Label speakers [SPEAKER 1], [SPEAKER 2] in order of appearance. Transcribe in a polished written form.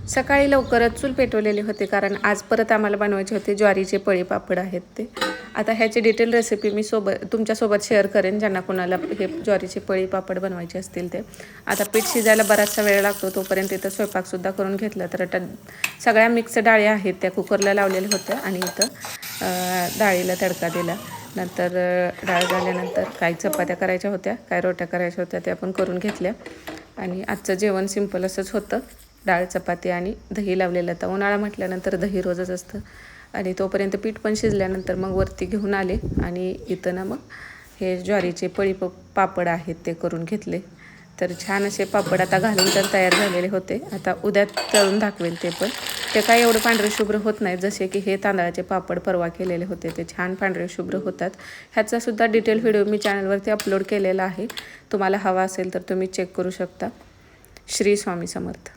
[SPEAKER 1] सकाळी लवकरच चूल पेटवलेली होते, कारण आज परत आम्हाला बनवायचे होते ज्वारीचे पळी पापड आहेत ते. आता ह्याची डिटेल रेसिपी मी तुमच्यासोबत शेअर करेन, ज्यांना कोणाला हे ज्वारीचे पळी पापड बनवायचे असतील ते. आता पीठ शिजायला बराचसा वेळ लागतो, तोपर्यंत इथं स्वयंपाकसुद्धा करून घेतला. तर आता सगळ्या मिक्स डाळी आहेत त्या कुकरला लावलेल्या होत्या आणि इथं डाळीला तडका दिला. नंतर डाळ झाल्यानंतर काही चपात्या करायच्या होत्या, काही रोट्या करायच्या होत्या, त्या पण करून घेतल्या. आणि आजचं जेवण सिंपल असंच होतं, डाळ चपाती आणि दही लावलेलं. तर उन्हाळा म्हटल्यानंतर दही रोजच असतं. आणि तोपर्यंत पीठ पण शिजल्यानंतर मग वरती घेऊन आले आणि इथं ना मग हे ज्वारीचे पळी पापड आहेत ते करून घेतले. तर छान असे पापड आता घालून तर तयार झालेले होते. आता उद्या तळून दाखवेल ते पण. ते काय एवढं पांढरे शुभ्र होत नाहीत, जसे की हे तांदळाचे पापड परवा केलेले होते ते छान पांढरे शुभ्र होतात. ह्याचासुद्धा डिटेल व्हिडिओ मी चॅनलवरती अपलोड केलेला आहे, तुम्हाला हवा असेल तर तुम्ही चेक करू शकता. श्री स्वामी समर्थ.